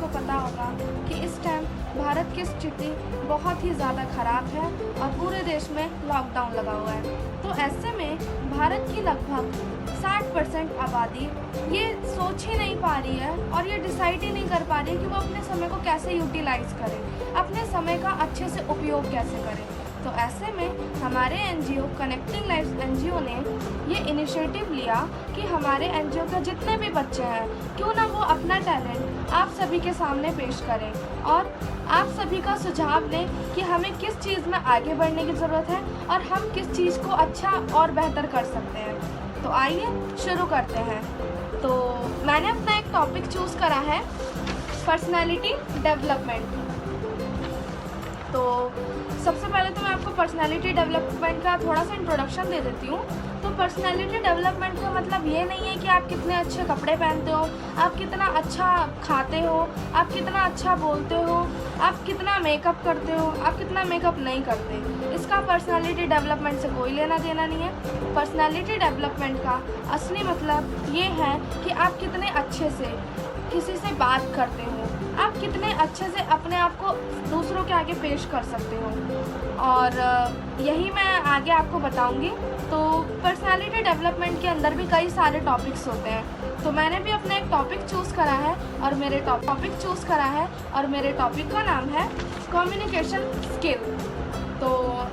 आपको पता होगा कि इस टाइम भारत की स्थिति बहुत ही ज़्यादा ख़राब है और पूरे देश में लॉकडाउन लगा हुआ है। तो ऐसे में भारत की लगभग 60% आबादी ये सोच ही नहीं पा रही है और ये डिसाइड ही नहीं कर पा रही है कि वो अपने समय को कैसे यूटिलाइज़ करें, अपने समय का अच्छे से उपयोग कैसे करें। तो ऐसे में हमारे एनजीओ कनेक्टिंग लाइव्स एनजीओ ने ये इनिशिएटिव लिया कि हमारे एनजीओ के जितने भी बच्चे हैं क्यों ना वो अपना टैलेंट आप सभी के सामने पेश करें और आप सभी का सुझाव लें कि हमें किस चीज़ में आगे बढ़ने की ज़रूरत है और हम किस चीज़ को अच्छा और बेहतर कर सकते हैं। तो आइए शुरू करते हैं। तो मैंने अपना एक टॉपिक चूज़ करा है पर्सनैलिटी डेवलपमेंट। तो सबसे पहले तो मैं आपको पर्सनैलिटी डेवलपमेंट का थोड़ा सा इंट्रोडक्शन दे देती हूँ। तो पर्सनैलिटी डेवलपमेंट का मतलब ये नहीं है कि आप कितने अच्छे कपड़े पहनते हो, आप कितना अच्छा खाते हो, आप कितना अच्छा बोलते हो, आप कितना मेकअप करते हो, आप कितना मेकअप नहीं करते। इसका पर्सनैलिटी डेवलपमेंट से कोई लेना देना नहीं है। पर्सनैलिटी डेवलपमेंट का असली मतलब ये है कि आप कितने अच्छे से किसी से बात करते हो, आप कितने अच्छे से अपने आप को दूसरों के आगे पेश कर सकते हो, और यही मैं आगे आपको बताऊंगी। तो पर्सनालिटी डेवलपमेंट के अंदर भी कई सारे टॉपिक्स होते हैं। तो मैंने भी अपना एक टॉपिक चूज़ करा है और मेरे टॉपिक का नाम है कम्युनिकेशन स्किल। तो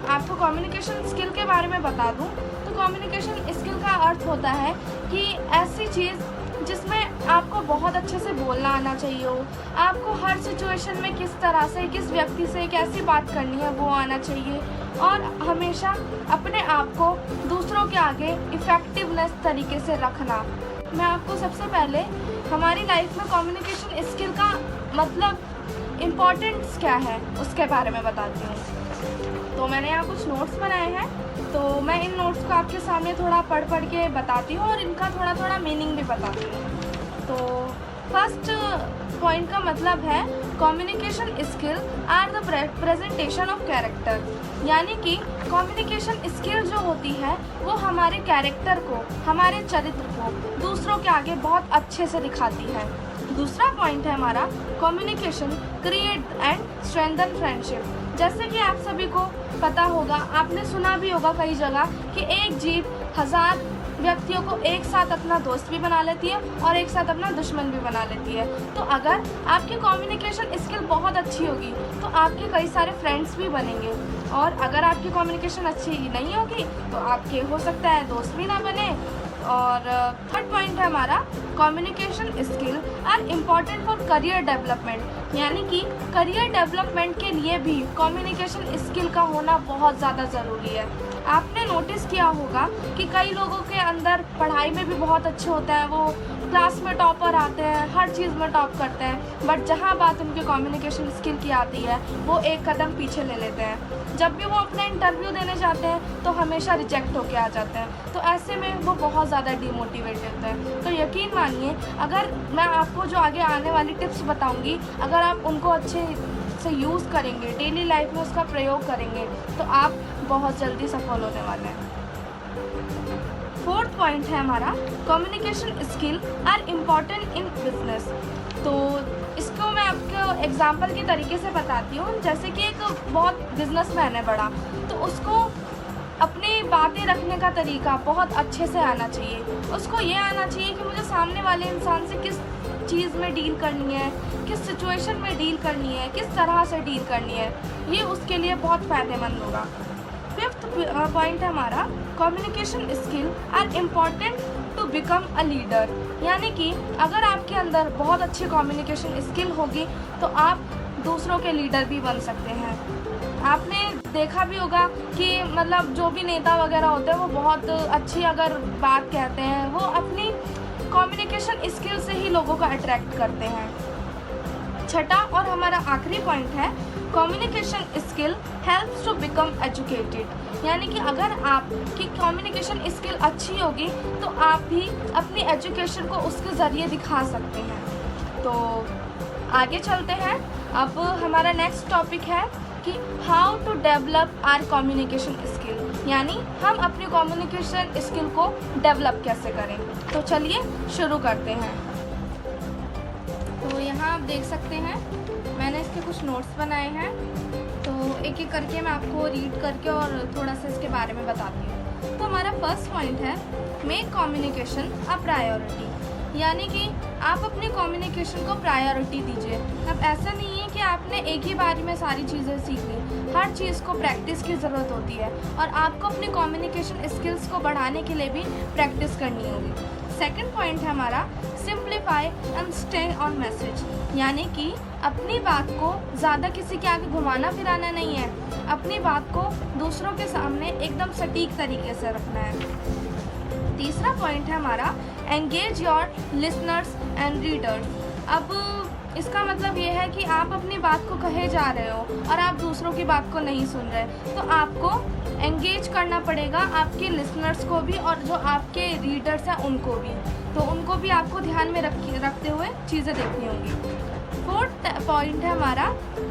आपको कम्युनिकेशन स्किल के बारे में बता दूं तो कम्युनिकेशन स्किल का अर्थ होता है कि ऐसी चीज़ जिसमें आपको बहुत अच्छे से बोलना आना चाहिए हो, आपको हर सिचुएशन में किस तरह से किस व्यक्ति से कैसी बात करनी है वो आना चाहिए, और हमेशा अपने आप को दूसरों के आगे इफ़ेक्टिवनेस तरीके से रखना। मैं आपको सबसे पहले हमारी लाइफ में कम्युनिकेशन स्किल का मतलब इम्पोर्टेंस क्या है उसके बारे में बताती हूँ। तो मैंने यहाँ कुछ नोट्स बनाए हैं, तो मैं इन नोट्स को आपके सामने थोड़ा पढ़ के बताती हूँ और इनका थोड़ा मिनिंग भी बताती हूँ। तो फर्स्ट पॉइंट का मतलब है communication skill are the presentation of character, यानी कि कम्युनिकेशन स्किल जो होती है वो हमारे कैरेक्टर को, हमारे चरित्र को दूसरों के आगे बहुत अच्छे से दिखाती है। दूसरा पॉइंट है हमारा communication create and strengthen friendship. जैसे कि आप सभी को पता होगा, आपने सुना भी होगा कई जगह कि एक जीभ 1000 व्यक्तियों को एक साथ अपना दोस्त भी बना लेती है और एक साथ अपना दुश्मन भी बना लेती है। तो अगर आपकी कम्युनिकेशन स्किल बहुत अच्छी होगी तो आपके कई सारे फ्रेंड्स भी बनेंगे, और अगर आपकी कम्युनिकेशन अच्छी नहीं होगी तो आपके हो सकता है दोस्त भी ना बने। और थर्ड पॉइंट है हमारा communication skill are important for career development, यानी कि करियर डेवलपमेंट के लिए भी कम्युनिकेशन स्किल का होना बहुत ज़्यादा ज़रूरी है। आपने नोटिस किया होगा कि कई लोगों के अंदर पढ़ाई में भी बहुत अच्छे होते हैं, वो क्लास में टॉपर आते हैं, हर चीज़ में टॉप करते हैं, बट जहाँ बात उनके कम्युनिकेशन स्किल की आती है वो एक कदम पीछे ले लेते हैं। जब भी वो अपना इंटरव्यू देने जाते हैं तो हमेशा रिजेक्ट होके आ जाते हैं। तो ऐसे में वो बहुत ज़्यादा डिमोटिवेटेड होते हैं। तो यकीन मानिए, अगर मैं आपको जो आगे आने वाली टिप्स बताऊँगी, अगर आप उनको अच्छे से यूज़ करेंगे, डेली लाइफ में उसका प्रयोग करेंगे, तो आप बहुत जल्दी सफल होने वाले हैं। फोर्थ पॉइंट है हमारा communication skill are important in business. तो इसको मैं आपको एग्जांपल के तरीके से बताती हूँ। जैसे कि एक बहुत बिजनेसमैन है बड़ा, तो उसको अपनी बातें रखने का तरीका बहुत अच्छे से आना चाहिए। उसको ये आना चाहिए कि मुझे सामने वाले इंसान से किस चीज़ में डील करनी है, किस सिचुएशन में डील करनी है, किस तरह से डील करनी है, ये उसके लिए बहुत फ़ायदेमंद होगा। फिफ्थ पॉइंट है हमारा communication skill are important to become a leader, यानी कि अगर आपके अंदर बहुत अच्छी कम्युनिकेशन स्किल होगी तो आप दूसरों के लीडर भी बन सकते हैं। आपने देखा भी होगा कि मतलब जो भी नेता वगैरह होते हैं वो बहुत अच्छी अगर बात कहते हैं, वो अपनी कम्युनिकेशन स्किल से ही लोगों को अट्रैक्ट करते हैं। छठा और हमारा आखिरी पॉइंट है communication skill helps to become educated, यानी कि अगर आपकी कम्युनिकेशन स्किल अच्छी होगी तो आप भी अपनी एजुकेशन को उसके ज़रिए दिखा सकते हैं। तो आगे चलते हैं। अब हमारा नेक्स्ट टॉपिक है कि how to develop our communication skill, यानी हम अपनी कम्युनिकेशन स्किल को डेवलप कैसे करें। तो चलिए शुरू करते हैं। तो यहाँ आप देख सकते हैं मैंने इसके कुछ नोट्स बनाए हैं, तो एक एक करके मैं आपको रीड करके और थोड़ा सा इसके बारे में बताती हूँ। तो हमारा फर्स्ट पॉइंट है मेक कम्युनिकेशन अ प्रायोरिटी, यानी कि आप अपनी कम्युनिकेशन को प्रायोरिटी दीजिए। अब ऐसा नहीं है कि आपने एक ही बारी में सारी चीज़ें सीख ली, हर चीज़ को प्रैक्टिस की ज़रूरत होती है और आपको अपनी कम्युनिकेशन स्किल्स को बढ़ाने के लिए भी प्रैक्टिस करनी होगी। सेकंड पॉइंट है हमारा simplify and stay on message, यानी कि अपनी बात को ज़्यादा किसी के आगे घुमाना फिराना नहीं है, अपनी बात को दूसरों के सामने एकदम सटीक तरीके से रखना है। तीसरा पॉइंट है हमारा engage your listeners and readers. अब इसका मतलब ये है कि आप अपनी बात को कहे जा रहे हो और आप दूसरों की बात को नहीं सुन रहे, तो आपको एंगेज करना पड़ेगा आपके लिसनर्स को भी और जो आपके रीडर्स हैं उनको भी, तो उनको भी आपको ध्यान में रखते हुए चीज़ें देखनी होंगी। फोर्थ पॉइंट है हमारा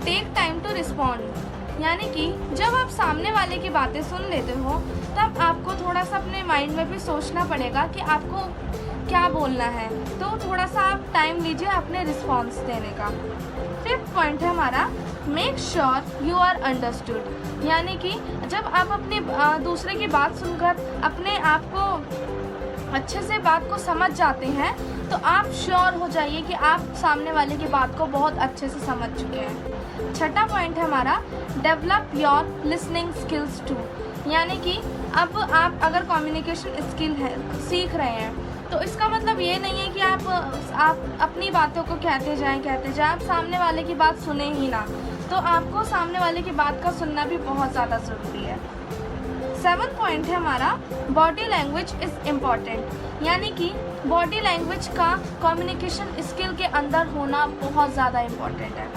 टेक टाइम टू रिस्पॉन्ड, यानी कि जब आप सामने वाले की बातें सुन लेते हो तब आपको थोड़ा सा अपने माइंड में भी सोचना पड़ेगा कि आपको क्या बोलना है, तो थोड़ा सा आप टाइम लीजिए अपने रिस्पॉन्स देने का। फिफ्थ पॉइंट है हमारा make sure you are understood, यानी कि जब आप अपनी दूसरे की बात सुनकर अपने आप को अच्छे से बात को समझ जाते हैं तो आप श्योर हो जाइए कि आप सामने वाले की बात को बहुत अच्छे से समझ चुके हैं। छठा पॉइंट है हमारा develop your listening skills too, यानी कि अब आप अगर कम्युनिकेशन स्किल है सीख रहे हैं तो इसका मतलब ये नहीं है कि आप अपनी बातों को कहते जाएं, आप सामने वाले की बात सुने ही ना, तो आपको सामने वाले की बात का सुनना भी बहुत ज़्यादा ज़रूरी है। 7 पॉइंट है हमारा बॉडी लैंग्वेज इज़ इम्पॉर्टेंट, यानी कि बॉडी लैंग्वेज का कम्युनिकेशन स्किल के अंदर होना बहुत ज़्यादा इम्पॉर्टेंट है।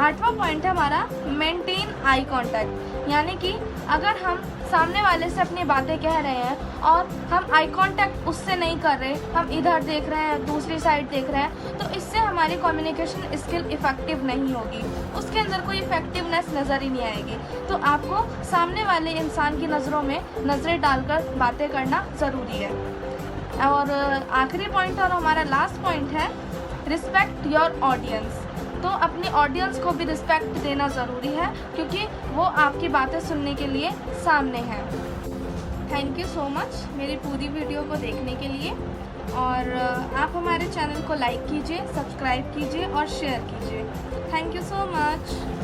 8वां पॉइंट है हमारा मेंटेन आई कांटेक्ट, यानी कि अगर हम सामने वाले से अपनी बातें कह रहे हैं और हम आई कांटेक्ट उससे नहीं कर रहे, हम इधर देख रहे हैं, दूसरी साइड देख रहे हैं, तो इससे हमारी कम्युनिकेशन स्किल इफ़ेक्टिव नहीं होगी, उसके अंदर कोई इफ़ेक्टिवनेस नज़र ही नहीं आएगी। तो आपको सामने वाले इंसान की नज़रों में नज़रें डालकर बातें करना ज़रूरी है। और आखिरी पॉइंट और हमारा लास्ट पॉइंट है रिस्पेक्ट योर ऑडियंस, तो अपनी ऑडियंस को भी रिस्पेक्ट देना ज़रूरी है क्योंकि वो आपकी बातें सुनने के लिए सामने हैं। थैंक यू सो मच मेरी पूरी वीडियो को देखने के लिए, और आप हमारे चैनल को लाइक कीजिए, सब्सक्राइब कीजिए और शेयर कीजिए। Thank you so much.